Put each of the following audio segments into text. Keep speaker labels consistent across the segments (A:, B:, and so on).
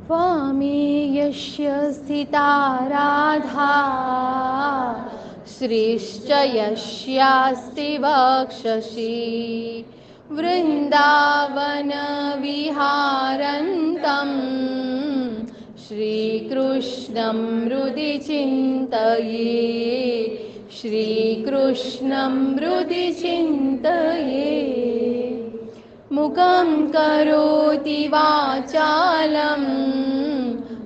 A: स्वामी यस्य स्थिता राधा श्रीश्च यस्यास्ति वक्षसि वृन्दावनविहारन्तं श्रीकृष्णं हृदि चिन्तये श्रीकृष्णं हृदि चिन्तये मुखं करोति वाचालं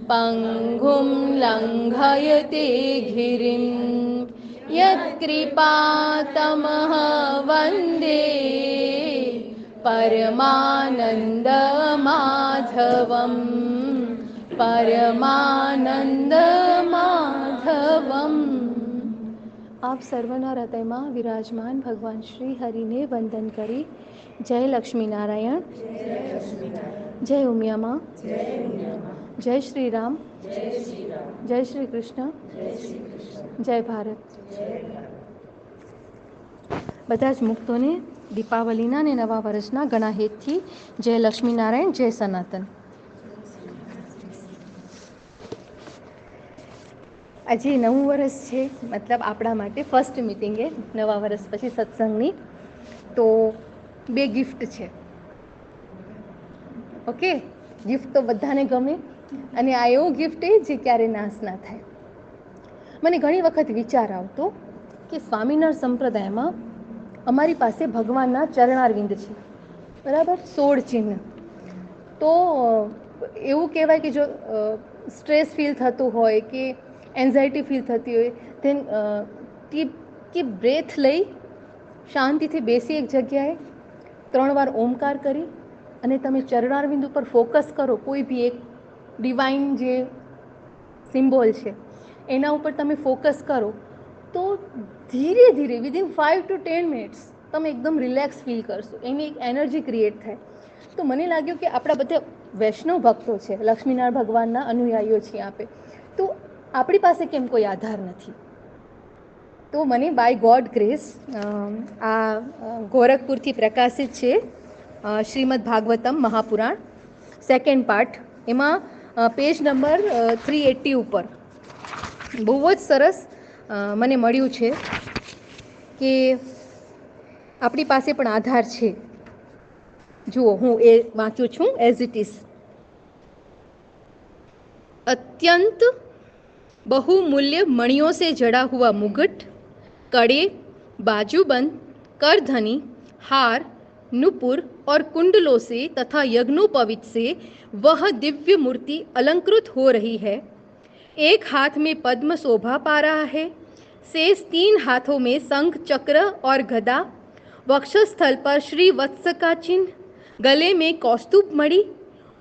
A: पङ्गुं लङ्घयते गिरिं यत्कृपातमः वन्दे परमानन्दमाधवम् પરમાનંદમાધવમ. આપ સર્વના હૃદયમાં વિરાજમાન ભગવાન શ્રી હરિને વંદન કરી જય લક્ષ્મીનારાયણ, જય ઉમિયામાં, જય શ્રી રામ, જય શ્રી કૃષ્ણ, જય ભારત. બધા જ મુક્તોને દીપાવલીના અને નવા વર્ષના ઘણા હેતથી જય લક્ષ્મીનારાયણ, જય સનાતન. આજે નવું વર્ષ છે, મતલબ આપણા માટે ફર્સ્ટ મિટિંગ એ નવા વર્ષ પછી સત્સંગની. તો 2 ગિફ્ટ છે. ઓકે, ગિફ્ટ તો બધાને ગમે અને આ એવું ગિફ્ટ જે ક્યારે નાશ ના થાય. મને ઘણી વખત વિચાર આવતો કે સ્વામિનારાયણ સંપ્રદાયમાં અમારી પાસે ભગવાનના ચરણારવિંદ છે, બરાબર, 16 ચિહ્ન. તો એવું કહેવાય કે જો સ્ટ્રેસ ફીલ થતું હોય કે એન્ઝાયટી ફીલ થતી હોય ધેન કે બ્રેથ લઈ શાંતિથી બેસી એક જગ્યાએ 3 વાર ઓમકાર કરી અને તમે ચરણારવિંદ ઉપર ફોકસ કરો, કોઈ બી એક ડિવાઇન જે સિમ્બોલ છે એના ઉપર તમે ફોકસ કરો તો ધીરે ધીરે વિધિન 5 to 10 મિનિટ્સ તમે એકદમ રિલેક્સ ફીલ કરશો, એની એક એનર્જી ક્રિએટ થાય. તો મને લાગ્યું કે આપણા બધા વૈષ્ણવ ભક્તો છે, લક્ષ્મીનારાયણ ભગવાનના અનુયાયીઓ છીએ આપે, તો આપણી પાસે કેમ કોઈ આધાર નથી? તો મને બાય ગોડ ગ્રેસ આ ગોરખપુરથી પ્રકાશિત છે શ્રીમદ ભાગવતમ મહાપુરાણ 2nd પાર્ટ, એમાં પેજ નંબર 380 ઉપર બહુ જ સરસ મને મળ્યું છે કે આપણી પાસે પણ આધાર છે. જુઓ, હું એ વાંચું છું એઝ ઇટ ઇઝ. અત્યંત बहुमूल्य मणियों से जड़ा हुआ मुकुट, कड़े, बाजूबंद, करधनी, हार, नुपुर और कुंडलों से तथा यज्ञोपवीत से वह दिव्य मूर्ति अलंकृत हो रही है. एक हाथ में पद्म शोभा पा रहा है, शेष 3 हाथों में शंख, चक्र और गदा, वक्षस्थल पर श्री वत्स का चिन्ह, गले में कौस्तुभ मणि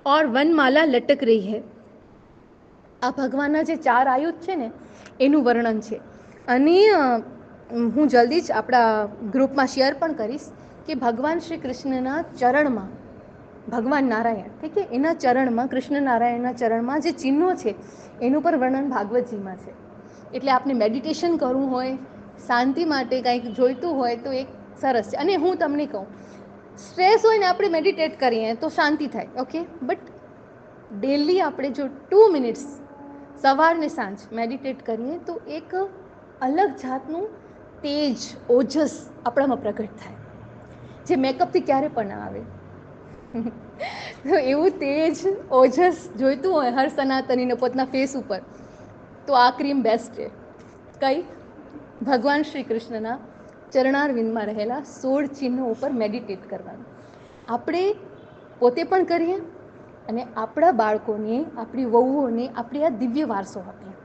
A: और वनमाला लटक रही है. આ ભગવાનના જે 4 આયુધ છે ને એનું વર્ણન છે. અને હું જલ્દી જ આપણા ગ્રુપમાં શેર પણ કરીશ કે ભગવાન શ્રી કૃષ્ણના ચરણમાં, ભગવાન નારાયણ, ઠીક છે, એના ચરણમાં, કૃષ્ણ નારાયણના ચરણમાં જે ચિહ્નો છે એનું પર વર્ણન ભાગવતજીમાં છે. એટલે આપણે મેડિટેશન કરવું હોય, શાંતિ માટે કંઈક જોઈતું હોય તો એક સરસ છે. અને હું તમને કહું, સ્ટ્રેસ હોય ને આપણે મેડિટેટ કરીએ તો શાંતિ થાય, ઓકે, બટ ડેલી આપણે જો 2 મિનિટ્સ સવાર ને સાંજ મેડિટેટ કરીએ તો એક અલગ જાતનું તેજ, ઓજસ આપણામાં પ્રગટ થાય, જે મેકઅપથી ક્યારે પણ ના આવે. તો એવું તેજ, ઓજસ જોઈતું હોય હર સનાતનીને પોતાના ફેસ ઉપર, તો આ ક્રીમ બેસ્ટ છે. કઈ? ભગવાન શ્રી કૃષ્ણના ચરણારવિંદમાં રહેલા 16 ચિહ્નો ઉપર મેડિટેટ કરવાનું. આપણે પોતે પણ કરીએ અને આપણા બાળકોને, આપણી વહુઓને આપણે આ દિવ્ય વારસો આપીએ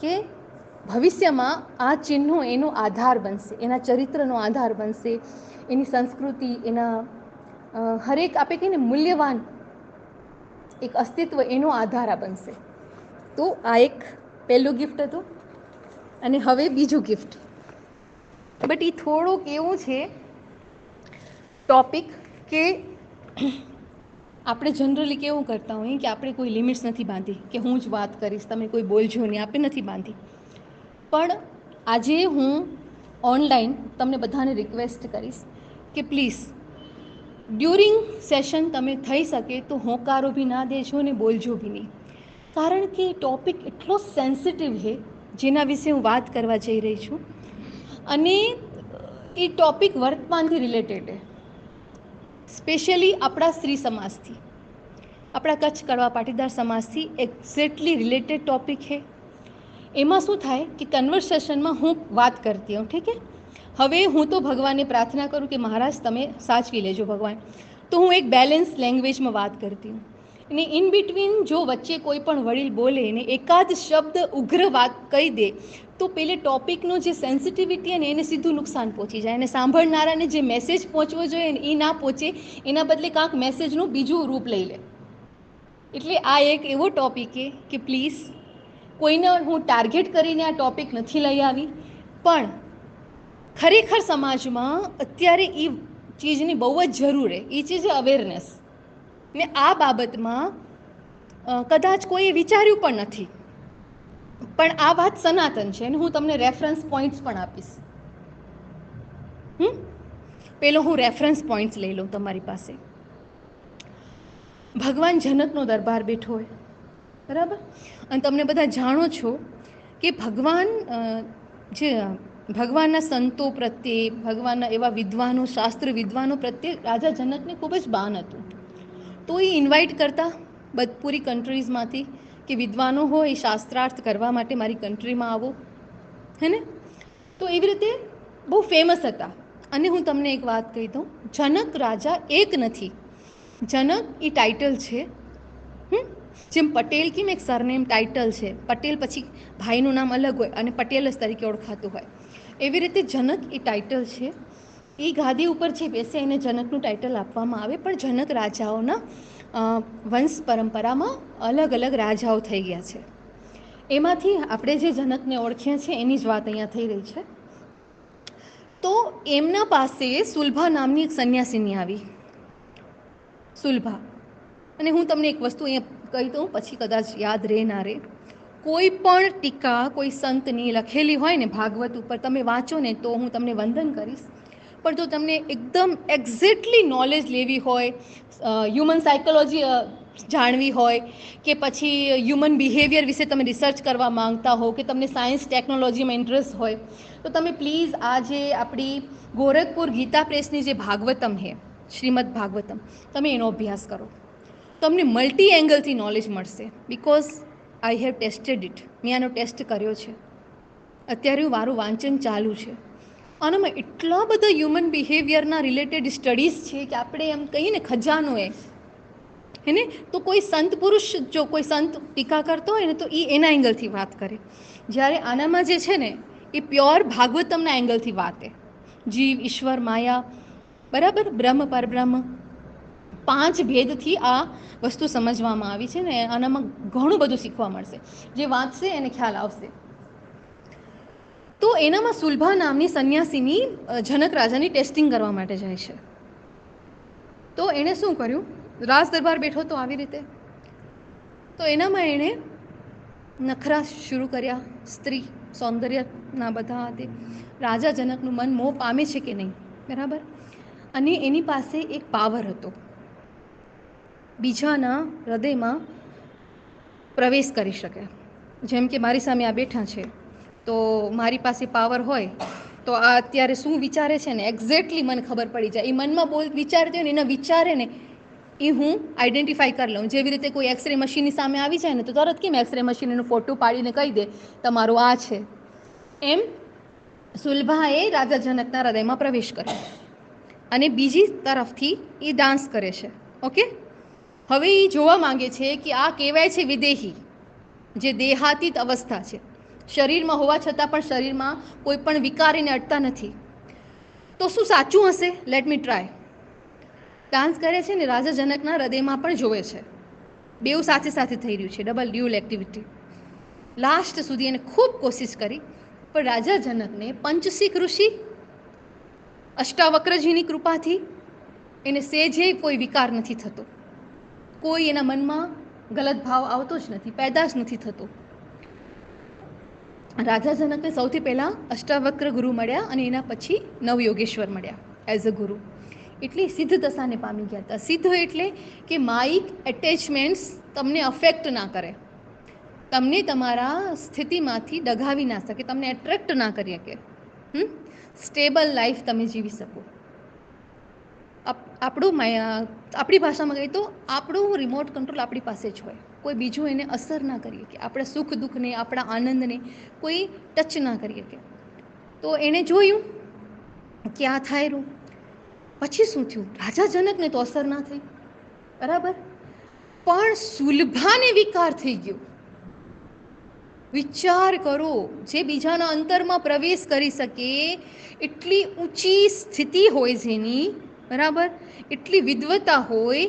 A: કે ભવિષ્યમાં આ ચિહ્નો એનો આધાર બનશે, એના ચરિત્રનો આધાર બનશે, એની સંસ્કૃતિ, એના હરેક આપણે કહીને મૂલ્યવાન એક અસ્તિત્વ, એનો આધાર આ બનશે. તો આ એક પહેલું ગિફ્ટ હતું. અને હવે બીજું ગિફ્ટ, બટ એ થોડુંક એવું છે ટોપિક કે આપણે જનરલી કેવું કરતા હોઈએ કે આપણે કોઈ લિમિટ્સ નથી બાંધી કે હું જ વાત કરીશ, તમે કોઈ બોલજો નહીં, આપણે નથી બાંધી. પણ આજે હું ઓનલાઈન તમને બધાને રિક્વેસ્ટ કરીશ કે પ્લીઝ ડ્યુરિંગ સેશન તમે થઈ શકે તો હોંકારો બી ના દેજો ને બોલજો બી નહીં, કારણ કે ટોપિક એટલો સેન્સિટિવ છે જેના વિશે હું વાત કરવા જઈ રહી છું, અને એ ટોપિક વર્તમાનથી રિલેટેડ છે, સ્પેશિયલી આપણા સ્ત્રી સમાજથી, આપણા કચ્છ કડવા પાટીદાર સમાજથી એક્ઝેક્ટલી રિલેટેડ ટોપિક છે. એમાં શું થાય કે કન્વર્સેશનમાં હું વાત કરતી હોઉં, ઠીક છે. હવે હું તો ભગવાનને પ્રાર્થના કરું કે મહારાજ તમે સાચવી લેજો ભગવાન, તો હું એક બેલેન્સ લેંગ્વેજમાં વાત કરતી હું, અને ઇન બિટવીન જો વચ્ચે કોઈ પણ વડીલ બોલે ને એકાદ શબ્દ ઉગ્ર વાત કહી દે તો પેલે ટોપિકનો જે સેન્સિટિવિટી ને એને સીધું નુકસાન પહોંચી જાય, અને સાંભળનારાને જે મેસેજ પહોંચવો જોઈએ ને એ ના પહોંચે, એના બદલે કાંક મેસેજનું બીજું રૂપ લઈ લે. એટલે આ એક એવો ટોપિક છે કે પ્લીઝ, કોઈને હું ટાર્ગેટ કરીને આ ટોપિક નથી લઈ આવી, પણ ખરેખર સમાજમાં અત્યારે એ ચીજની બહુ જ જરૂર છે, એ ચીજ અવેરનેસ, ને આ બાબતમાં કદાચ કોઈએ વિચાર્યું પણ નથી, પણ આ વાત સનાતન છે અને હું તમને રેફરન્સ પોઈન્ટ્સ પણ આપીશ. પેલો હું રેફરન્સ પોઈન્ટ્સ લઈ લઉં તમારી પાસે. ભગવાન જનકનો દરબાર બેઠો હોય, બરાબર, અને તમને બધા જાણો છો કે ભગવાનના સંતો પ્રત્યે, ભગવાનના એવા વિદ્વાનો, શાસ્ત્ર વિદ્વાનો પ્રત્યે રાજા જનકને ખૂબ જ બાન હતું. તો એ ઇન્વાઇટ કરતા પૂરી કન્ટ્રીઝમાંથી કે વિદ્વાનો હોય એ શાસ્ત્રાર્થ કરવા માટે મારી કન્ટ્રીમાં આવો, હે ને. તો એવી રીતે બહુ ફેમસ હતા. અને હું તમને એક વાત કહી દઉં, જનક રાજા એક નથી, જનક એ ટાઇટલ છે. જેમ પટેલ કેમ એક સરનેમ ટાઇટલ છે, પટેલ પછી ભાઈનું નામ અલગ હોય અને પટેલ જ તરીકે ઓળખાતું હોય, એવી રીતે જનક એ ટાઇટલ છે. એ ગાદી ઉપર જે બેસે એને જનકનું ટાઇટલ આપવામાં આવે, પણ જનક રાજાઓના વંશ પરંપરામાં અલગ અલગ રાજાઓ થઈ ગયા છે. એમાંથી આપણે જે જનકને ઓળખીએ છીએ એની જ વાત અહીંયા થઈ રહી છે. તો એમના પાસે સુલભા નામની એક સંન્યાસીની આવી, સુલભા. અને હું તમને એક વસ્તુ અહીંયા કહી દઉં, પછી કદાચ યાદ રહે ના રહે. કોઈ પણ ટીકા કોઈ સંતની લખેલી હોય ને ભાગવત ઉપર તમે વાંચો ને તો હું તમને વંદન કરીશ, પણ જો તમને એકદમ એક્ઝેક્ટલી નોલેજ લેવી હોય, હ્યુમન સાયકોલોજી જાણવી હોય, કે પછી હ્યુમન બિહેવિયર વિશે તમે રિસર્ચ કરવા માંગતા હો, કે તમને સાયન્સ ટેકનોલોજીમાં ઇન્ટરેસ્ટ હોય, તો તમે પ્લીઝ આ જે આપણી ગોરખપુર ગીતા પ્રેસની જે ભાગવતમ છે, શ્રીમદ ભાગવતમ, તમે એનો અભ્યાસ કરો. તમને મલ્ટી એંગલથી નોલેજ મળશે, because I have tested it. મેં આનો ટેસ્ટ કર્યો છે, અત્યારે મારું વાંચન ચાલુ છે. આનામાં એટલા બધા હ્યુમન બિહેવિયરના રિલેટેડ સ્ટડીઝ છે કે આપણે એમ કહીએ ને ખજાનો હે ને. તો કોઈ સંત પુરુષ જો કોઈ સંત ટીકા કરતો હોય ને તો એ એના એંગલથી વાત કરે, જ્યારે આનામાં જે છે ને એ પ્યોર ભાગવતમના એંગલથી વાત છે. જીવ, ઈશ્વર, માયા, બરાબર, બ્રહ્મ, પરબ્રહ્મ, 5 ભેદથી આ વસ્તુ સમજવામાં આવી છે ને. આનામાં ઘણું બધું શીખવા મળશે, જે વાંચશે એને ખ્યાલ આવશે. તો એનામાં સુલભા નામની સંન્યાસીની જનક રાજાની ટેસ્ટિંગ કરવા માટે જાય છે. તો એણે શું કર્યું, રાજ દરબાર બેઠો તો આવી રીતે, તો એનામાં એણે નખરા શરૂ કર્યા, સ્ત્રી સૌંદર્યના બધા તે રાજા જનકનું મન મોહ પામે છે કે નહીં, બરાબર. અને એની પાસે એક પાવર હતો, બીજાના હૃદયમાં પ્રવેશ કરી શકે. જેમ કે મારી સામે આ બેઠા છે, તો મારી પાસે પાવર હોય તો આ અત્યારે શું વિચારે છે ને એક્ઝેક્ટલી મને ખબર પડી જાય. એ મનમાં વિચારતી હોય ને એના વિચારે ને એ હું આઈડેન્ટિફાઈ કરી લઉં. જેવી રીતે કોઈ એક્સરે મશીનની સામે આવી જાય ને તો તરત કેમ એક્સરે મશીનનું ફોટો પાડીને કહી દે તમારું આ છે, એમ સુલભાએ રાજા જનકના હૃદયમાં પ્રવેશ કર્યો અને બીજી તરફથી એ ડાન્સ કરે છે. ઓકે, હવે એ જોવા માંગે છે કે આ કહેવાય છે વિદેહી, જે દેહાતીત અવસ્થા છે, શરીરમાં હોવા છતાં પણ શરીરમાં કોઈ પણ વિકાર એને અડતા નથી. તો શું સાચું હશે? Let me try. ડાન્સ કરે છે ને રાજા જનકના હૃદયમાં પણ જોવે છે. બેઉ સાથે સાથે થઈ રહ્યું છે, ડબલ ડ્યુઅલ એક્ટિવિટી. લાસ્ટ સુધી એને ખૂબ કોશિશ કરી, પણ રાજા જનકને પંચશીખ ઋષિ અષ્ટાવક્રજીની કૃપાથી એને સેજે કોઈ વિકાર નથી થતો, કોઈ એના મનમાં ગલત ભાવ આવતો જ નથી, પેદા જ નથી થતો. રાજા જનકને સૌથી પહેલાં અષ્ટાવક્ર ગુરુ મળ્યા અને એના પછી નવયોગેશ્વર મળ્યા એઝ અ ગુરુ. એટલે સિદ્ધ દશાને પામી ગયા હતા. સિદ્ધ એટલે કે માઇક એટેચમેન્ટ્સ તમને અફેક્ટ ના કરે, તમને તમારા સ્થિતિમાંથી ડગાવી ના શકે, તમને એટ્રેક્ટ ના કરી શકે. સ્ટેબલ લાઈફ તમે જીવી શકો. આપણી ભાષામાં કહીએ તો આપણું રિમોટ કંટ્રોલ આપણી પાસે જ હોય, કોઈ બીજું એને અસર ના કરીએ કે આપણા સુખ દુઃખને, આપણા આનંદને કોઈ ટચ ના કરી શકે. તો એણે જોયું કે આ થાય રહ્યું. પછી શું થયું? રાજા જનકને તો અસર ના થઈ, બરાબર, પણ સુલભાને વિકાર થઈ ગયો. વિચાર કરો, જે બીજાના અંતરમાં પ્રવેશ કરી શકે એટલી ઊંચી સ્થિતિ હોય જેની, બરાબર, એટલી વિદ્વતા હોય,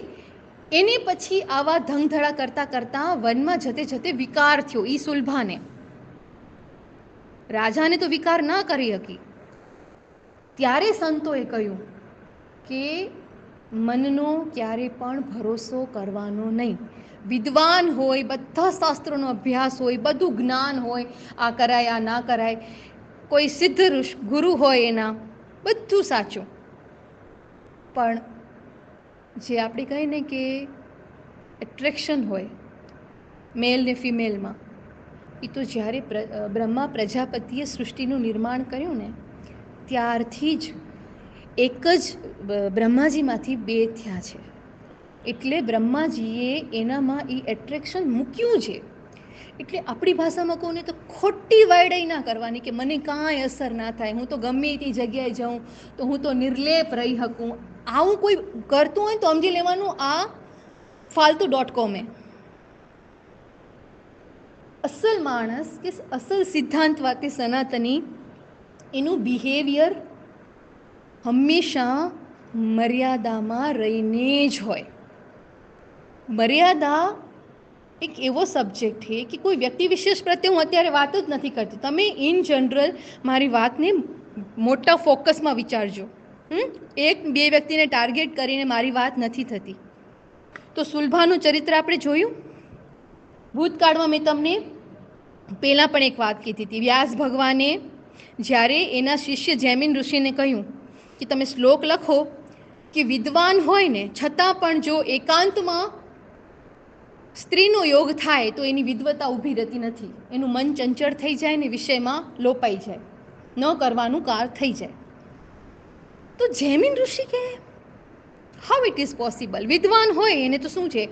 A: એને પછી આવા ધંધડા કરતા કરતા વનમાં જતે જતે વિકાર થયો. ઈ સુલભાને, રાજાને તો વિકાર ના કરી શકી. ત્યારે સંતોએ કહ્યું કે મનનો ક્યારે પણ ભરોસો કરવાનો નહીં. વિદ્વાન હોય, બધા શાસ્ત્રોનો અભ્યાસ હોય, બધું જ્ઞાન હોય, આ કરાય આ ના કરાય, કોઈ સિદ્ધ ગુરુ હોય એના, બધું સાચું, પણ જે આપણે કહીએ ને કે એટ્રેક્શન હોય મેલ ને ફિમેલમાં, એ તો જ્યારે બ્રહ્મા પ્રજાપતિએ સૃષ્ટિનું નિર્માણ કર્યું ને ત્યારથી જ એક જ બ્રહ્માજીમાંથી બે થયા છે. એટલે બ્રહ્માજીએ એનામાં એ એટ્રેક્શન મૂક્યું છે. એટલે આપણી ભાષામાં કહું ને તો ખોટી વાયડાઈ ના કરવાની કે મને કાંઈ અસર ના થાય, હું તો ગમે તે જગ્યાએ જાઉં તો હું તો નિર્લેપ રહી શકું. આવું કોઈ કરતું હોય તો સમજી લેવાનું આ ફાલતુ.com. અસલ માણસ કે અસલ સિદ્ધાંતવાદી સનાતની, એનું બિહેવિયર હંમેશા મર્યાદામાં રહીને જ હોય. મર્યાદા એક એવો સબ્જેક્ટ છે કે કોઈ વ્યક્તિ વિશેષ પ્રત્યે હું અત્યારે વાત જ નથી કરતી, તમે ઇન જનરલ મારી વાતને મોટા ફોકસમાં વિચારજો. એક બે વ્યક્તિને ટાર્ગેટ કરીને મારી વાત નથી થતી. તો સુલભાનું ચરિત્ર આપણે જોયું. ભૂતકાળમાં મેં તમને પહેલાં પણ એક વાત કીધી હતી. વ્યાસ ભગવાને જ્યારે એના શિષ્ય જૈમિન ઋષિને કહ્યું કે તમે શ્લોક લખો કે વિદ્વાન હોય ને છતાં પણ જો એકાંતમાં સ્ત્રીનો યોગ થાય તો એની વિદ્વતા ઊભી રહેતી નથી, એનું મન ચંચળ થઈ જાય ને વિષયમાં લોપાઈ જાય, ન કરવાનું કાર થઈ જાય. તો જૈમિન ઋષિ કહે હાઉ ઇટ ઇઝ પોસિબલ? વિદ્વાન હોય એને તો શું છે,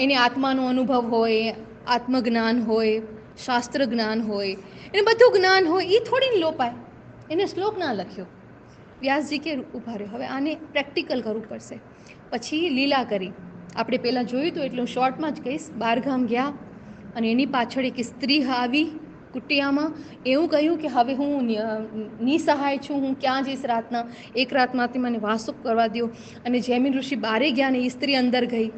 A: એને આત્માનો અનુભવ હોય, આત્મજ્ઞાન હોય, શાસ્ત્ર જ્ઞાન હોય, એને બધું જ્ઞાન હોય, એ થોડી લોપાય, એને શ્લોક ના લખ્યો. વ્યાસજી કે ઊભા રહ્યો, હવે આને પ્રેક્ટિકલ કરવું પડશે. પછી લીલા કરી. આપણે પહેલાં જોયું હતું એટલે હું શોર્ટમાં જ કહીશ. બહારગામ ગયા અને એની પાછળ એક સ્ત્રી આવી કુટિયામાં, એવું કહ્યું કે હવે હું નિસહાય છું, હું ક્યાં જઈશ રાતના, એક રાતમાંથી મને વાસો કરવા દો. અને જૈમિન ઋષિ બારે ગયા ને એ સ્ત્રી અંદર ગઈ.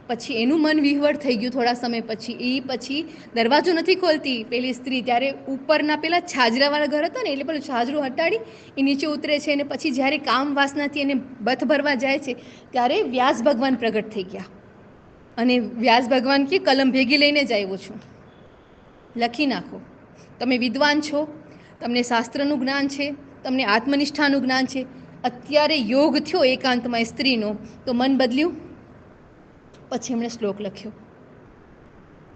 A: પછી એનું મન વિહવળ થઈ ગયું. થોડા સમય પછી દરવાજો નથી ખોલતી પેલી સ્ત્રી, ત્યારે ઉપરના પેલા છાજરાવાળા ઘર હતા ને એટલે પેલું છાજરું હટાડી એ નીચે ઉતરે છે. અને પછી જ્યારે કામ વાસનાથી એને બથ ભરવા જાય છે ત્યારે વ્યાસ ભગવાન પ્રગટ થઈ ગયા. અને વ્યાસ ભગવાન કે કલમ ભેગી લઈને જ આવ્યો છું, લખી નાખો. તમે વિદ્વાન છો, તમને શાસ્ત્રનું જ્ઞાન છે, તમને આત્મનિષ્ઠાનું જ્ઞાન છે, અત્યારે યોગ થયો એકાંતમાં સ્ત્રીનો તો મન બદલ્યું. પછી એમણે શ્લોક લખ્યો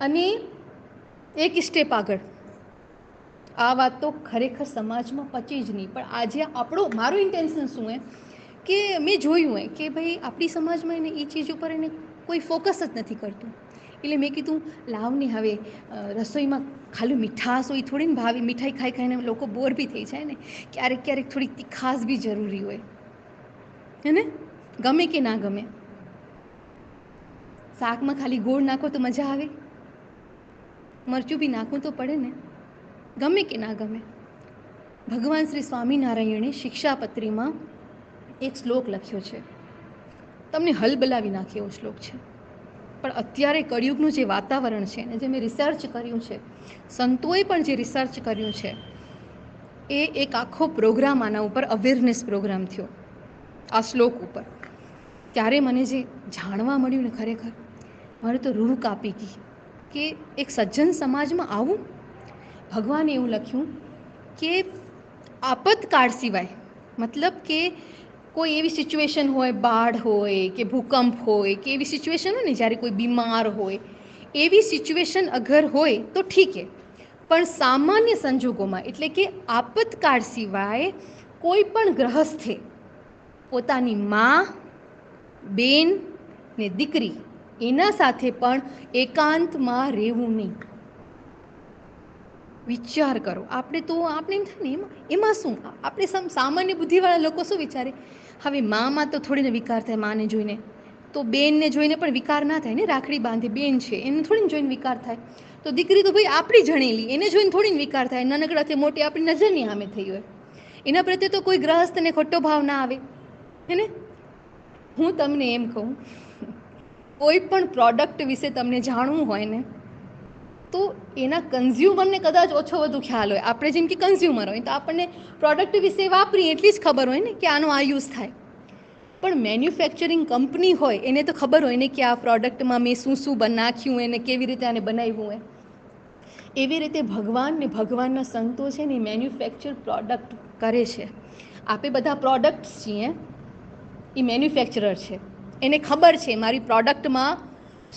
A: અને એક સ્ટેપ આગળ. આ વાત તો ખરેખર સમાજમાં પચી જ નહીં, પણ આજે મારું ઇન્ટેન્શન શું હે કે મેં જોયું હોય કે ભાઈ આપણી સમાજમાં એને એ ચીજ ઉપર એને કોઈ ફોકસ જ નથી કરતું. એટલે મેં કીધું લાવને હવે રસોઈમાં ખાલી મીઠાશ હોય થોડી ને ભાવે, મીઠાઈ ખાઈ ખાઈને લોકો બોર બી થઈ જાય ને, ક્યારેક ક્યારેક થોડીક તીખાશ બી જરૂરી હોય, હે ને? ગમે કે ના ગમે? શાકમાં ખાલી ગોળ નાખો તો મજા આવે? મરચું બી નાખવું તો પડે ને, ગમે કે ના ગમે? ભગવાન શ્રી સ્વામિનારાયણે શિક્ષાપત્રીમાં એક શ્લોક લખ્યો છે, તમને હલબલાવી નાખે એવો શ્લોક છે. પણ અત્યારે કળિયુગનું જે વાતાવરણ છે ને, જે મેં રિસર્ચ કર્યું છે, સંતોએ પણ જે રિસર્ચ કર્યું છે, એ એક આખો પ્રોગ્રામ આના ઉપર અવેરનેસ પ્રોગ્રામ થયો આ શ્લોક ઉપર. ત્યારે મને જે જાણવા મળ્યું ને ખરેખર મારે તો રૂહ કાપી ગઈ કે એક સજ્જન સમાજમાં આવું. ભગવાને એવું લખ્યું કે આપતકાળ સિવાય, મતલબ કે કોઈ એવી સિચ્યુએશન હોય, બાઢ હોય કે ભૂકંપ હોય કે એવી સિચ્યુએશન હોય ને જ્યારે કોઈ બીમાર હોય, એવી સિચ્યુએશન અગર હોય તો ઠીક છે. પણ સામાન્ય સંજોગોમાં એટલે કે આપતકાળ સિવાય કોઈ પણ ગ્રહસ્થે પોતાની માં, બેન ને દીકરી એના સાથે પણ એકાંતમાં રહેવું નહીં. વિચાર કરો, આપણે એમ થાય ને એમાં શું, આપણે સામાન્ય બુદ્ધિવાળા લોકો શું વિચારે, હવે માં તો થોડીને વિકાર થાય, માને જોઈને તો બેનને જોઈને પણ વિકાર ના થાય ને, રાખડી બાંધે બેન છે એને થોડીને જોઈને વિકાર થાય. તો દીકરી તો ભાઈ આપણી જણેલી, એને જોઈને થોડીને વિકાર થાય, નાનકડાથી મોટી આપણી નજરની સામે થઈ હોય, એના પ્રત્યે તો કોઈ ગ્રહસ્થને ખોટો ભાવ ના આવે હે ને. હું તમને એમ કહું, કોઈ પણ પ્રોડક્ટ વિશે તમને જાણવું હોય ને તો એના કન્ઝ્યુમરને કદાચ ઓછો વધુ ખ્યાલ હોય. આપણે જેમ કે કન્ઝ્યુમર હોય તો આપણને પ્રોડક્ટ વિશે વાપરીએ એટલી જ ખબર હોય ને કે આનો આ યુઝ થાય. પણ મેન્યુફેક્ચરિંગ કંપની હોય એને તો ખબર હોય ને કે આ પ્રોડક્ટમાં મેં શું શું નાખ્યું એને કેવી રીતે આને બનાવ્યું હોય. એવી રીતે ભગવાન ને ભગવાનના સંતો છે ને મેન્યુફેક્ચર પ્રોડક્ટ કરે છે. આપણે બધા પ્રોડક્ટ્સ છીએ, એ મેન્યુફેક્ચરર છે, એને ખબર છે મારી પ્રોડક્ટમાં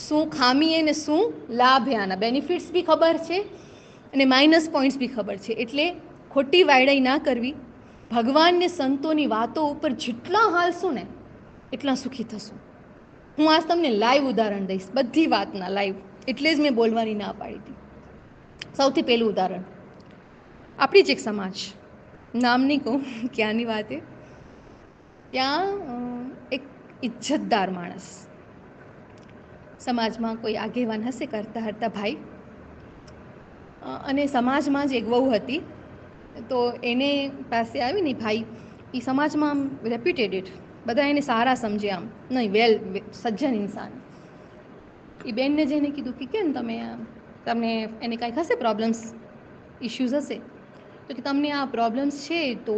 A: શું ખામી અને શું લાભ, આના બેનિફિટ્સ બી ખબર છે અને માઇનસ પોઈન્ટ્સ બી ખબર છે. એટલે ખોટી વાયડાઈ ના કરવી. ભગવાનને સંતોની વાતો ઉપર જેટલા હાલશું ને એટલા સુખી થશું. હું આજ તમને લાઈવ ઉદાહરણ દઈશ, બધી વાતના લાઈવ, એટલે જ મેં બોલવાની ના પાડી હતી. સૌથી પહેલું ઉદાહરણ, આપણી જ એક સમાજ, નામ નહીં કહું ક્યાંની વાત એ, ત્યાં એક ઇજ્જતદાર માણસ, સમાજમાં કોઈ આગેવાન હશે કરતા હરતા ભાઈ, અને સમાજમાં જ એક વહુ હતી. તો એને પાસે આવીને ભાઈ, એ સમાજમાં આમ રેપ્યુટેડ, બધા એને સારા સમજે, આમ નહીં સજ્જન ઇન્સાન. એ બેનને જઈને કીધું કે કેમ તમને એને કાંઈક હશે પ્રોબ્લેમ્સ, ઇશ્યુઝ હશે, તો કે તમને આ પ્રોબ્લેમ્સ છે તો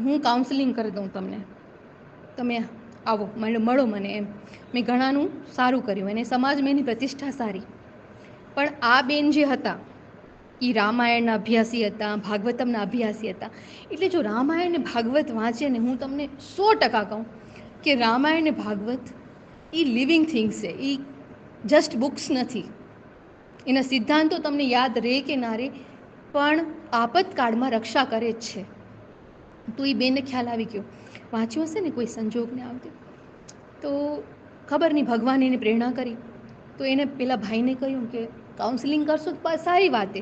A: હું કાઉન્સેલિંગ કરી દઉં તમને, તમે આવો મળો મને એમ. મેં ઘણાનું સારું કર્યું અને સમાજમાં એની પ્રતિષ્ઠા સારી. પણ આ બેન જે હતા એ રામાયણના અભ્યાસી હતા, ભાગવતમના અભ્યાસી હતા. એટલે જો રામાયણ ને ભાગવત વાંચે ને, હું તમને 100% કહું કે રામાયણ ને ભાગવત એ લિવિંગ થિંગ્સ છે, એ જસ્ટ બુક્સ નથી. એના સિદ્ધાંતો તમને યાદ રહે કે ના રહે, પણ આપતકાળમાં રક્ષા કરે જ છે. તો એ બેનને ખ્યાલ આવી ગયો, વાંચ્યું હશે ને કોઈ સંજોગને આવતે, તો ખબર નહીં ભગવાન એને પ્રેરણા કરી. તો એને પેલા ભાઈને કહ્યું કે કાઉન્સેલિંગ કરશો તો સારી વાત,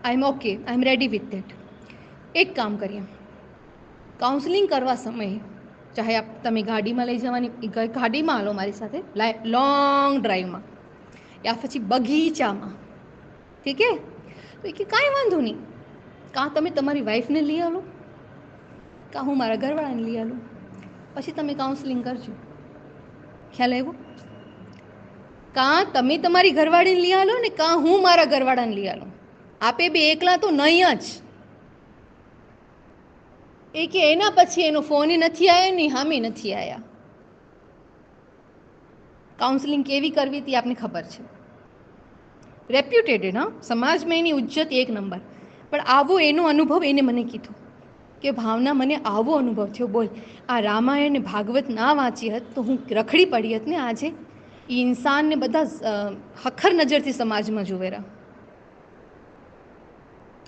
A: I am okay, I am ready with that. એક કામ કરીએ, કાઉન્સેલિંગ કરવા સમયે ચાહે તમે ગાડીમાં લઈ જવાની, ગાડીમાં હાલો મારી સાથે લોંગ ડ્રાઈવમાં, યા પછી બગીચામાં, ઠીક હે. તો એ કે કાંઈ વાંધો નહીં, કાં તમે તમારી વાઈફને લઈ આવો, કાં હું મારા ઘરવાળાને લઈ આવું, પછી તમે કાઉન્સેલિંગ કરજો. ખ્યાલ આવ્યો? કાં તમે તમારી ઘરવાળીને લઈ આવો ને કાં હું મારા ઘરવાળાને લઈ આવું, આપે બે એકલા તો નહીં જ. એ કે એના પછી એનો ફોન નથી આવ્યો ને હામે નથી આવ્યા. કાઉન્સેલિંગ કેવી કરવી હતી આપને ખબર છે, રેપ્યુટેડ, હા, સમાજમાં એની ઉજ્જત એક નંબર. પણ આવો એનો અનુભવ એને મને કીધો કે ભાવના મને આવો અનુભવ થયો, બોલ આ રામાયણ ને ભાગવત ના વાંચી હોત તો હું રખડી પડી હોત ને આજે. એ ઇન્સાનને બધા હખર નજરથી સમાજમાં જોવેરા.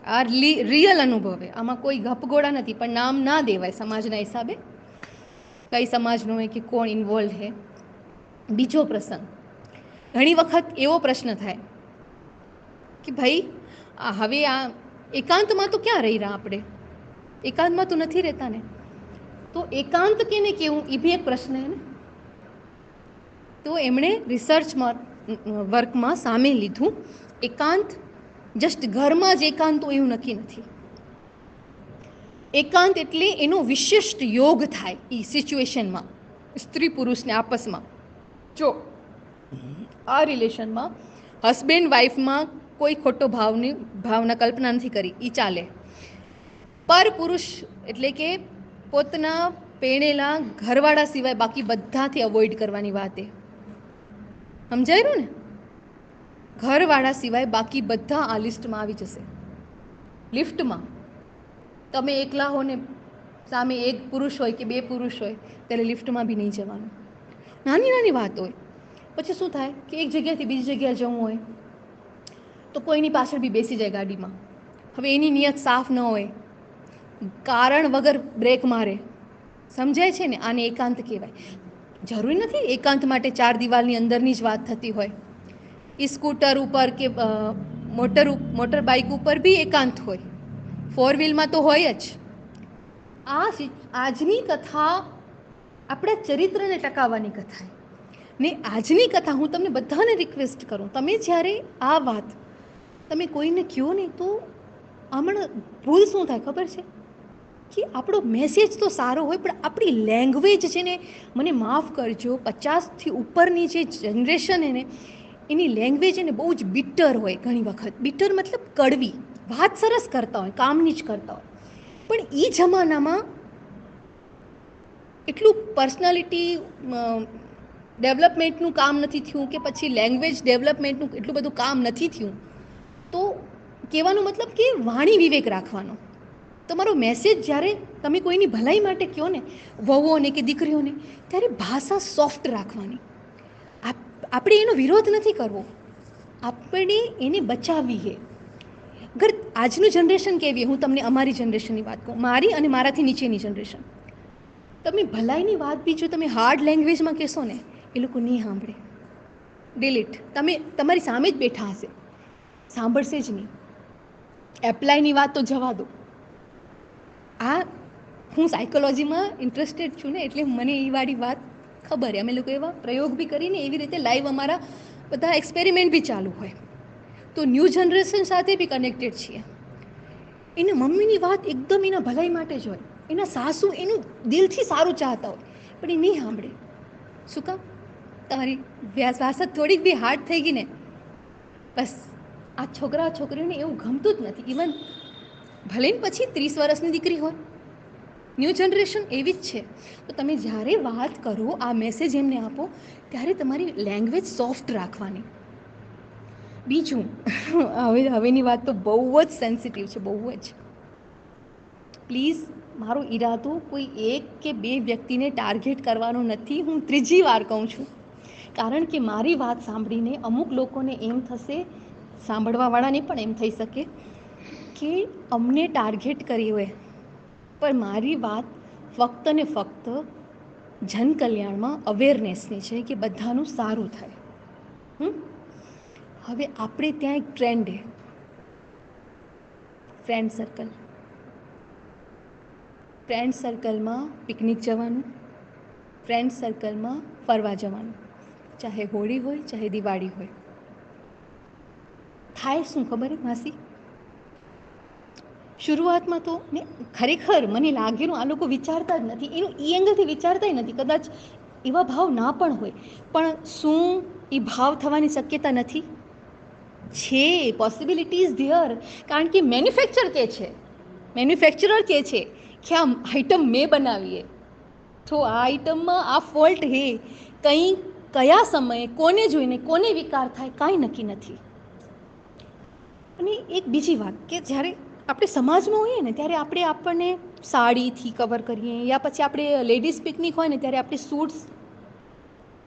A: આ રિયલ અનુભવ, આમાં કોઈ ગપગોળા નથી. પણ નામ ના દેવાય સમાજના હિસાબે, કઈ સમાજનો હોય કે કોણ ઇન્વોલ્વ છે. બીજો પ્રસંગ, ઘણી વખત એવો પ્રશ્ન થાય કે ભાઈ હવે આ એકાંતમાં તો ક્યાં રહી રહ્યા આપણે, એકાંતમાં તો નથી રહેતા ને, તો એકાંત કેને કેવું એ બી એક પ્રશ્ન હે ને. તો એમણે રિસર્ચમાં વર્કમાં સામે લીધું, એકાંત જસ્ટ ઘરમાં જ એકાંત તો એવું નક્કી નથી. એકાંત એટલે એનો વિશિષ્ટ યોગ થાય એ સિચ્યુએશનમાં, સ્ત્રી પુરુષને આપસમાં. જો આ રિલેશનમાં હસબેન્ડ વાઈફમાં કોઈ ખોટો ભાવના કલ્પના નથી કરી, એ ચાલે. પર પુરુષ એટલે કે પોતાના પેણેલા ઘરવાળા સિવાય બાકી બધાથી અવોઇડ કરવાની વાત એ સમજાયું ને. ઘરવાળા સિવાય બાકી બધા આ લિસ્ટમાં આવી જશે. લિફ્ટમાં તમે એકલા હો ને સામે એક પુરુષ હોય કે બે પુરુષ હોય ત્યારે લિફ્ટમાં બી નહીં જવાનું. નાની નાની વાત હોય. પછી શું થાય કે એક જગ્યાએથી બીજી જગ્યાએ જવું હોય તો કોઈની પાછળ બી બેસી જાય ગાડીમાં. હવે એની નિયત સાફ ન હોય, કારણ વગર બ્રેક મારે. સમજાય છે ને? આને એકાંત કહેવાય. જરૂરી નથી એકાંત માટે ચાર દિવાલની અંદરની જ વાત થતી હોય. સ્કૂટર ઉપર કે મોટર બાઇક ઉપર બી એકાંત હોય, ફોર વ્હીલમાં તો હોય જ. આજની કથા આપણા ચરિત્રને ટકાવવાની કથા ને આજની કથા હું તમને બધાને રિક્વેસ્ટ કરું, તમે જ્યારે આ વાત તમે કોઈને કહો ને તો હમણાં ભૂલ શું થાય ખબર છે કે આપણો મેસેજ તો સારો હોય પણ આપણી લેંગ્વેજ છે ને, મને માફ કરજો, 50થી ઉપરની જે જનરેશન એને એની લેંગ્વેજ એને બહુ જ બિટર હોય. ઘણી વખત બિટર મતલબ કડવી. વાત સરસ કરતા હોય, કામની જ કરતા હોય, પણ એ જમાનામાં એટલું પર્સનાલિટી ડેવલપમેન્ટનું કામ નથી થયું કે પછી લેંગ્વેજ ડેવલપમેન્ટનું એટલું બધું કામ નથી થયું. તો કહેવાનો મતલબ કે વાણી વિવેક રાખવાનો. તમારો મેસેજ જ્યારે તમે કોઈની ભલાઈ માટે કહો ને, વહુઓને કે દીકરીઓને, ત્યારે ભાષા સોફ્ટ રાખવાની. આપણે એનો વિરોધ નથી કરવો, આપણે એને બચાવવી છે. અગર આજનું જનરેશન કેવી, હું તમને અમારી જનરેશનની વાત કહું, મારી અને મારાથી નીચેની જનરેશન, તમે ભલાઈની વાત બી જો તમે હાર્ડ લેંગ્વેજમાં કહેશો ને, એ લોકો નહીં સાંભળે. ડિલીટ. તમે તમારી સામે જ બેઠા હશે, સાંભળશે જ નહીં. એપ્લાયની વાત તો જવા દો. હું સાયકોલોજીમાં ઇન્ટરેસ્ટેડ છું ને, એટલે મને એ વાળી વાત ખબર છે. અમે લોકો એવા પ્રયોગ બી કરીને એવી રીતે લાઈવ અમારા બધા એક્સપેરિમેન્ટ બી ચાલુ હોય. તો ન્યૂ જનરેશન સાથે બી કનેક્ટેડ છીએ. એના મમ્મીની વાત એકદમ એના ભલાઈ માટે જ હોય, એના સાસુ એનું દિલથી સારું ચાહતા હોય, પણ એ નહીં સાંભળે. શું કામ? તમારી ભાષા થોડીક બી હાર્ડ થઈ ગઈ ને, બસ આ છોકરા છોકરીઓને એવું ગમતું જ નથી. ઇવન ભલે ને પછી 30 વર્ષની દીકરી હોય, ન્યૂ જનરેશન એવી જ છે. તો તમે જ્યારે વાત કરો, આ મેસેજ એમને આપો, ત્યારે તમારી લેંગ્વેજ સોફ્ટ રાખવાની. બીજું, હવેની વાત તો બહુ જ સેન્સિટિવ છે, બહુ જ. પ્લીઝ, મારો ઈરાદો કોઈ એક કે બે વ્યક્તિને ટાર્ગેટ કરવાનો નથી. હું ત્રીજી વાર કહું છું, કારણ કે મારી વાત સાંભળીને અમુક લોકોને એમ થશે, સાંભળવાવાળાને પણ એમ થઈ શકે કે અમને ટાર્ગેટ કરી હોય. પણ મારી વાત ફક્ત ને ફક્ત જનકલ્યાણમાં અવેરનેસની છે કે બધાનું સારું થાય. હવે આપણે ત્યાં એક ટ્રેન્ડ છે, ફ્રેન્ડ સર્કલમાં પિકનિક જવાનું, ફ્રેન્ડ સર્કલમાં ફરવા જવાનું, ચાહે હોળી હોય ચાહે દિવાળી હોય. થાય શું ખબર હે માસી? શરૂઆતમાં તો ને ખરેખર મને લાગેલું આ લોકો વિચારતા જ નથી, એનું એ એંગલથી વિચારતા નથી. કદાચ એવા ભાવ ના પણ હોય, પણ શું એ ભાવ થવાની શક્યતા નથી? છે, પોસિબિલિટી ઇઝ ધેયર. કારણ કે મેન્યુફેક્ચરર કહે છે કે આ આઈટમ મેં બનાવીએ, તો આ આઈટમમાં આ ફોલ્ટ હે. કંઈ કયા સમયે કોને જોઈને કોને વિકાર થાય કાંઈ નક્કી નથી. અને એક બીજી વાત કે જ્યારે આપણે સમાજમાં હોઈએ ને, ત્યારે આપણને સાડીથી કવર કરીએ, યા પછી આપણે લેડીઝ પિકનિક હોય ને ત્યારે આપણે સૂટ્સ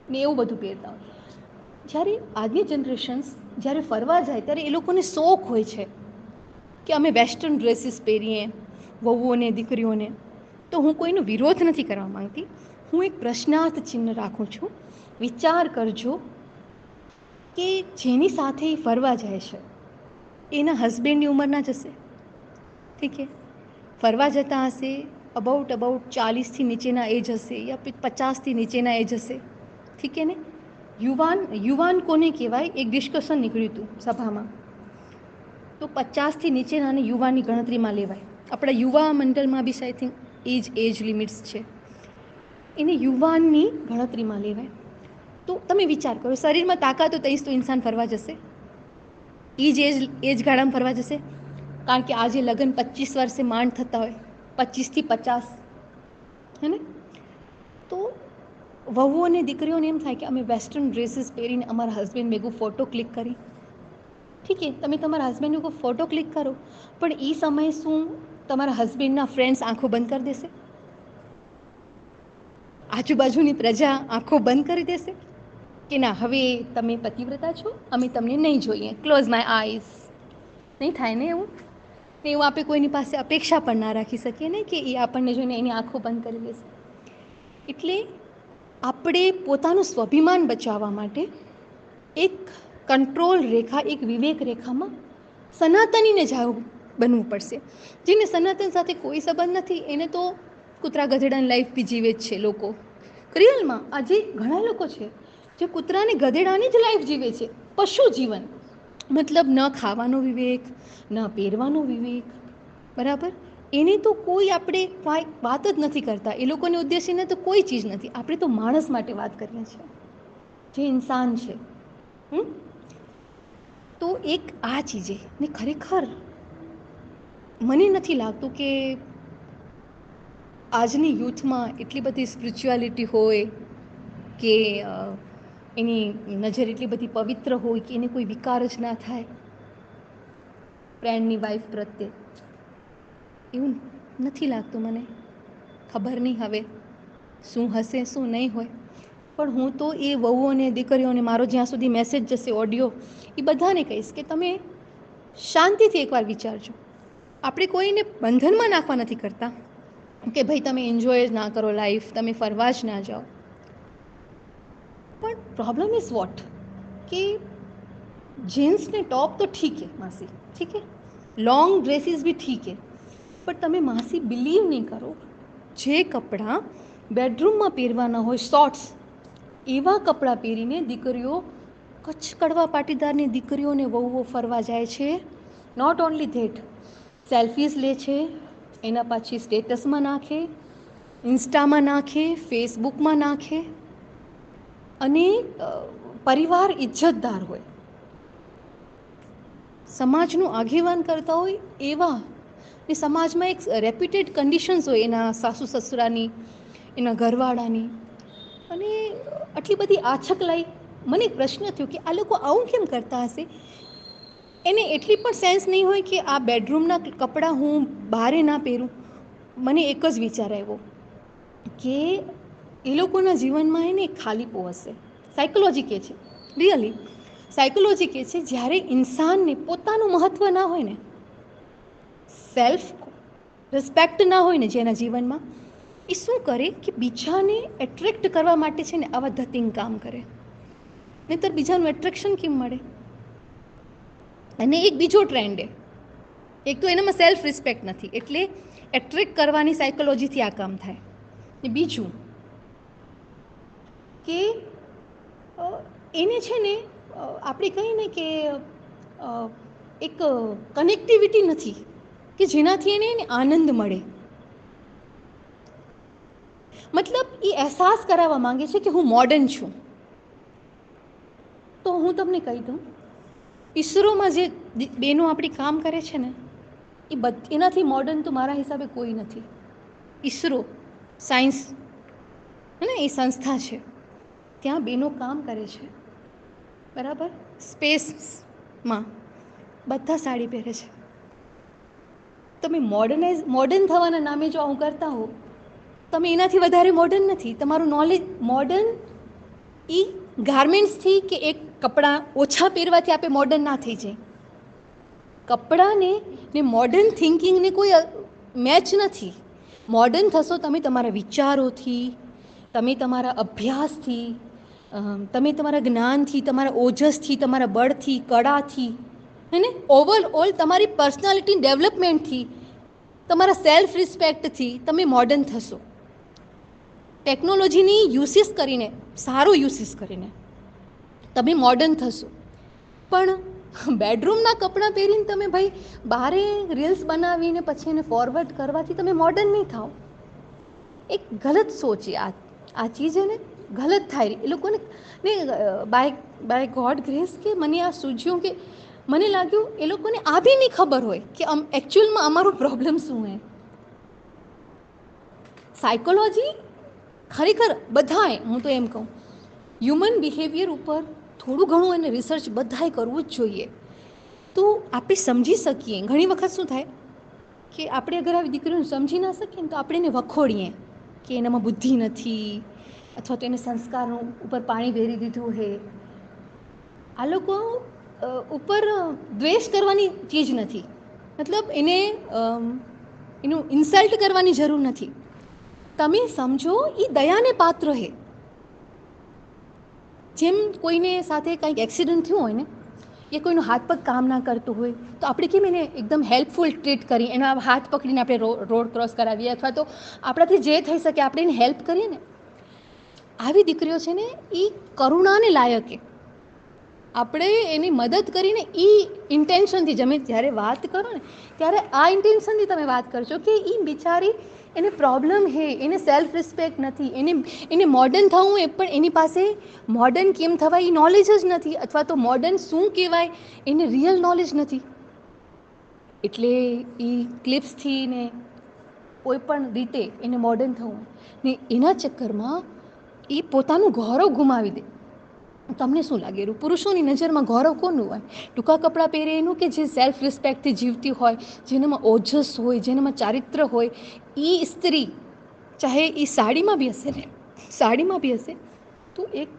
A: ને એવું બધું પહેરતા હોય. જ્યારે આજની જનરેશન્સ જ્યારે ફરવા જાય ત્યારે એ લોકોને શોખ હોય છે કે અમે વેસ્ટર્ન ડ્રેસીસ પહેરીએ, વહુઓને દીકરીઓને. તો હું કોઈનો વિરોધ નથી કરવા માંગતી, હું એક પ્રશ્નાર્થ ચિહ્ન રાખું છું. વિચાર કરજો કે જેની સાથે એ ફરવા જાય છે એના હસબન્ડની ઉંમરના જ હશે, ઠીક છે? ફરવા જતા હશે, અબાઉટ 40થી નીચેના એજ હશે, યા 50થી નીચેના એજ હશે, ઠીક છે ને? યુવાન કોને કહેવાય? એક ડિસ્કશન નીકળ્યું હતું સભામાં, તો 50થી નીચેનાને યુવાનની ગણતરીમાં લેવાય. આપણા યુવા મંડળમાં બી આઈ થિંક એજ લિમિટ્સ છે, એને યુવાનની ગણતરીમાં લેવાય. તો તમે વિચાર કરો, શરીરમાં તાકાત તો તઈશ તો ઇન્સાન ફરવા જશે, એ જ એજ ગાળામાં ફરવા જશે. કારણ કે આજે લગ્ન 25 વર્ષે માંડ થતા હોય, 25થી 50, હે ને? તો વહુઓ અને દીકરીઓને એમ થાય કે અમે વેસ્ટર્ન ડ્રેસીસ પહેરીને અમારા હસબન્ડ ભેગું ફોટો ક્લિક કરી. ઠીક છે, તમે તમારા હસબન્ડ ભેગું ફોટો ક્લિક કરો, પણ એ સમયે શું તમારા હસબન્ડના ફ્રેન્ડ્સ આંખો બંધ કરી દેશે? આજુબાજુની પ્રજા આંખો બંધ કરી દેશે કે ના, હવે તમે પતિવ્રતા છો, અમે તમને નહીં જોઈએ, ક્લોઝ માય આઈઝ. નહીં થાય ને એવું. ને એવું આપણે કોઈની પાસે અપેક્ષા પણ ના રાખી શકીએ ને કે એ આપણને જોઈને એની આંખો બંધ કરી દેશે. એટલે આપણે પોતાનું સ્વાભિમાન બચાવવા માટે એક કંટ્રોલ રેખા, એક વિવેક રેખામાં સનાતનીને જાવું બનવું પડશે. જેને સનાતન સાથે કોઈ સંબંધ નથી એને તો કૂતરા ગધેડાની લાઈફ બી જીવે જ છે લોકો. રિયલમાં આજે ઘણા લોકો છે જે કૂતરાને ગધેડાની જ લાઈફ જીવે છે, પશુ જીવન. મતલબ ન ખાવાનો વિવેક, ન પહેરવાનો વિવેક, બરાબર. એને તો કોઈ આપણે વાત જ નથી કરતા. એ લોકોને ઉદ્દેશીને તો કોઈ ચીજ નથી. આપણે તો માણસ માટે વાત કરીએ છીએ, જે ઇન્સાન છે. તો એક આ ચીજે ને ખરેખર મને નથી લાગતું કે આજની યુથમાં એટલી બધી સ્પિરિચ્યુઆલિટી હોય કે એની નજર એટલી બધી પવિત્ર હોય કે એને કોઈ વિકાર જ ના થાય ફ્રેન્ડની વાઈફ પ્રત્યે. એવું નથી લાગતું મને. ખબર નહીં હવે શું હશે શું નહીં હોય. પણ હું તો એ વહુઓને, દીકરીઓને, મારો જ્યાં સુધી મેસેજ જશે ઓડિયો, એ બધાને કહીશ કે તમે શાંતિથી એકવાર વિચારજો. આપણે કોઈને બંધનમાં નાખવા નથી કરતા કે ભાઈ તમે એન્જોય જ ના કરો લાઈફ, તમે ફરવા જ ના જાઓ. પણ प्रॉब्लम इज वॉट कि जीन्स ने टॉप तो ठीक है मासी, ठीक है, लॉन्ग ड्रेसेस भी ठीक है, પણ તમે માસી બિલીવ નહીં કરો, જે કપડાં બેડરૂમમાં પહેરવાના હોય શોર્ટ્સ, એવા કપડાં પહેરીને દીકરીઓ, કચ્છ કડવા પાટીદારની દીકરીઓને વહુઓ ફરવા જાય છે. નોટ ઓનલી ધેટ, સેલ્ફીઝ લે છે, એના પછી સ્ટેટસમાં નાખે, ઇન્સ્ટામાં નાખે, ફેસબુકમાં નાખે, અને પરિવાર ઇજ્જતદાર હોય, સમાજનું આગેવાન કરતા હોય એવા, ને સમાજમાં એક રેપ્યુટેડ કન્ડિશન્સ હોય એના સાસુ સસરાની, એના ઘરવાળાની, અને આટલી બધી આછક લાઈ. મને એક પ્રશ્ન થયો કે આ લોકો આવું કેમ કરતા હશે? એને એટલી પણ સેન્સ નહીં હોય કે આ બેડરૂમના કપડાં હું બહારે ના પહેરું. મને એક જ વિચાર આવ્યો કે એ લોકોના જીવનમાં એને ખાલીપો હશે. સાયકોલોજી કહે છે, રિયલી સાયકોલોજી કહે છે, જ્યારે ઇન્સાનને પોતાનું મહત્ત્વ ના હોય ને, સેલ્ફ રિસ્પેક્ટ ના હોય ને જેના જીવનમાં, એ શું કરે કે બીજાને એટ્રેક્ટ કરવા માટે છે ને આવા ધતિંગ કામ કરે. નહીંતર બીજાનું એટ્રેક્શન કેમ મળે? અને એક બીજો ટ્રેન્ડ એક તો એનામાં સેલ્ફ રિસ્પેક્ટ નથી, એટલે એટ્રેક્ટ કરવાની સાયકોલોજીથી આ કામ થાય. ને બીજું કે એને છે ને આપણે કહીએ ને કે એક કનેક્ટિવિટી નથી કે જેનાથી એને આનંદ મળે. મતલબ એ અહેસાસ કરાવવા માંગે છે કે હું મોડર્ન છું. તો હું તમને કહી દઉં, ઈસરોમાં જે બહેનો આપણી કામ કરે છે ને, એનાથી મોડર્ન તો મારા હિસાબે કોઈ નથી. ઈસરો સાયન્સ ને એ સંસ્થા છે, ત્યાં બહેનો કામ કરે છે, બરાબર. સ્પેસમાં બધા સાડી પહેરે છે. તમે મોડર્ન થવાના નામે જો આવું કરતા હો, તમે એનાથી વધારે મોડર્ન નથી. તમારું નોલેજ મોડર્ન એ ગાર્મેન્ટ્સથી કે એક કપડાં ઓછા પહેરવાથી આપણે મોડર્ન ના થઈ જાય. કપડાને ને મોડર્ન થિંકિંગને કોઈ મેચ નથી. મોડર્ન થશો તમે તમારા વિચારોથી, તમે તમારા અભ્યાસથી, તમે તમારા જ્ઞાનથી, તમારા ઓજસથી, તમારા બળથી, કળાથી, હે ને, ઓવરઓલ તમારી પર્સનાલિટી ડેવલપમેન્ટથી, તમારા સેલ્ફ રિસ્પેક્ટથી તમે મોડર્ન થશો. ટેકનોલોજીની યુસીસ કરીને, સારો યુસીસ કરીને તમે મોડર્ન થશો. પણ બેડરૂમના કપડાં પહેરીને તમે ભાઈ બહારે રીલ્સ બનાવીને પછી એને ફોરવર્ડ કરવાથી તમે મોડર્ન નહીં થાઓ. એક ગલત સોચી આ ચીજ એને ગલત થાય. એ લોકોને ને બાય ગોડ ગ્રેસ કે મને આ સૂઝ્યું કે મને લાગ્યું એ લોકોને આ બી નહીં ખબર હોય કે એકચ્યુઅલમાં અમારો પ્રોબ્લેમ શું હોય. સાયકોલોજી ખરેખર બધાએ, હું તો એમ કહું, હ્યુમન બિહેવિયર ઉપર થોડું ઘણું એને રિસર્ચ બધાએ કરવું જ જોઈએ, તો આપણે સમજી શકીએ. ઘણી વખત શું થાય કે આપણે અગર આવી દીકરીઓને સમજી ના શકીએ ને તો આપણે એને વખોડીએ કે એનામાં બુદ્ધિ નથી, અથવા તો એને સંસ્કારનું ઉપર પાણી ભેરી દીધું છે. આ લોકો ઉપર દ્વેષ કરવાની ચીજ નથી, મતલબ એને એનું ઇન્સલ્ટ કરવાની જરૂર નથી. તમે સમજો એ દયાને પાત્ર છે. જેમ કોઈને સાથે કંઈક એક્સિડન્ટ થયું હોય ને, એ કોઈનો હાથ પગ કામ ના કરતું હોય તો આપણે કેમ એને એકદમ હેલ્પફુલ ટ્રીટ કરી, એનો હાથ પકડીને આપણે રોડ ક્રોસ કરાવીએ, અથવા તો આપણાથી જે થઈ શકે આપણે એને હેલ્પ કરીએ ને. આવી દીકરીઓ છે ને એ કરુણાને લાયકે. આપણે એની મદદ કરીને એ ઇન્ટેન્શનથી, તમે જ્યારે વાત કરો ને ત્યારે આ ઇન્ટેન્શનથી તમે વાત કરજો કે એ બિચારી, એને પ્રોબ્લેમ છે, એને સેલ્ફ રિસ્પેક્ટ નથી, એને મોડર્ન થવું એ પણ એની પાસે મોડર્ન કેમ થવાય એ નોલેજ જ નથી, અથવા તો મોડર્ન શું કહેવાય એને રિયલ નોલેજ નથી. એટલે એ ક્લિપ્સથી ને કોઈ પણ રીતે એને મોડર્ન થવું ને એના ચક્કરમાં એ પોતાનું ગૌરવ ગુમાવી દે. તમને શું લાગે, પુરુષોની નજરમાં ગૌરવ કોનું હોય? ટૂંકા કપડાં પહેરે એનું, કે જે સેલ્ફ રિસ્પેક્ટથી જીવતી હોય, જેનામાં ઓજસ હોય, જેનામાં ચારિત્ર હોય, એ સ્ત્રી ચાહે એ સાડીમાં બી હશે ને, સાડીમાં બી હશે તો એક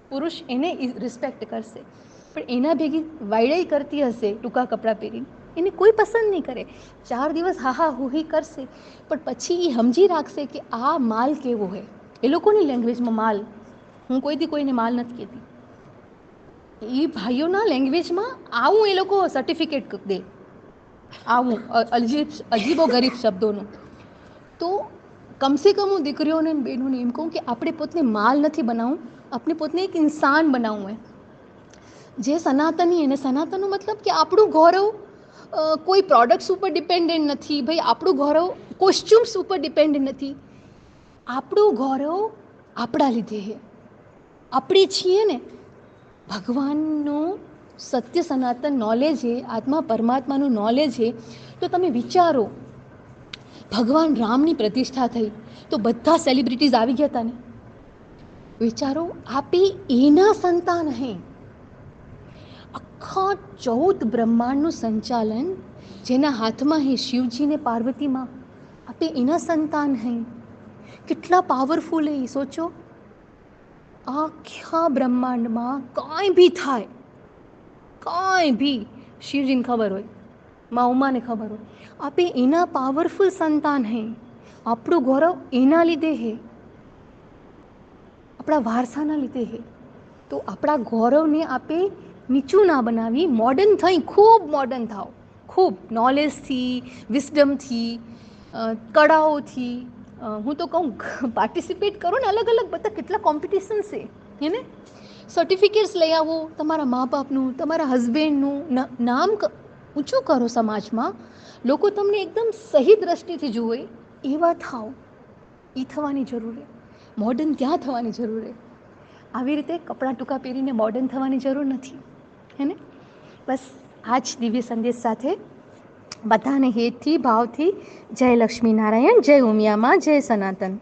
A: પુરુષ એને રિસ્પેક્ટ કરશે. પણ એના ભેગી વાયડાઈ કરતી હશે ટૂંકા કપડાં પહેરીને, એને કોઈ પસંદ નહીં કરે. 4 દિવસ હાહા હુહી કરશે, પણ પછી એ સમજી રાખશે કે આ માલ કેવો હોય. એ લોકોની લેંગ્વેજમાં માલ, હું કોઈથી કોઈને માલ નથી કહેતી, એ ભાઈઓના લેંગ્વેજમાં આવું એ લોકો સર્ટિફિકેટ દે, આવું અજીબો ગરીબ શબ્દોનું. તો કમસે કમ હું દીકરીઓને બહેનોને એમ કહું કે આપણે પોતને માલ નથી બનાવવું, આપણે પોતને એક ઇન્સાન બનાવવું હોય જે સનાતની. અને સનાતનનો મતલબ કે આપણું ગૌરવ કોઈ પ્રોડક્ટ્સ ઉપર ડિપેન્ડન્ટ નથી ભાઈ, આપણું ગૌરવ કોસ્ચ્યુમ્સ ઉપર ડિપેન્ડન્ટ નથી, આપણું ગૌરવ આપણા લીધે છે. આપણે છીએ ને ભગવાનનું સત્ય સનાતન નોલેજ છે, આત્મા પરમાત્માનું નોલેજ છે. તો તમે વિચારો, ભગવાન રામની પ્રતિષ્ઠા થઈ તો બધા સેલિબ્રિટીઝ આવી ગયા હતા ને. વિચારો, આપે એના સંતાન હે. આખા 14 બ્રહ્માંડનું સંચાલન જેના હાથમાં હે, શિવજી ને પાર્વતીમાં, આપે એના સંતાન હે. કેટલા પાવરફુલ હે સોચો. આખા બ્રહ્માંડમાં કાંઈ બી થાય, કાંઈ બી શિવજીને ખબર હોય, મા ઉમાને ખબર હોય, આપે એના પાવરફુલ સંતાન હે. આપણું ગૌરવ એના લીધે હે, આપણા વારસાના લીધે હે. તો આપણા ગૌરવને આપે નીચું ના બનાવી, મોડર્ન થઈ, ખૂબ મોડર્ન થાવ, ખૂબ નોલેજથી, વિઝડમથી, કળાઓથી. હું તો કહું પાર્ટિસિપેટ કરો ને, અલગ અલગ બધા કેટલા કોમ્પિટિશન છે એને, સર્ટિફિકેટ્સ લઈ આવો, તમારા મા બાપનું, તમારા હસબેન્ડનું નામ ઊંચું કરો સમાજમાં. લોકો તમને એકદમ સહી દ્રષ્ટિથી જુએ એવા થાવ. એ થવાની જરૂર છે. મોડર્ન ત્યાં થવાની જરૂર છે. આવી રીતે કપડાં ટૂંકા પહેરીને મોડર્ન થવાની જરૂર નથી, હે ને. બસ આ જ દિવ્ય સંદેશ સાથે બધાને હેતથી ભાવથી જય લક્ષ્મી નારાયણ, જય ઉમિયામાં, જય સનાતન.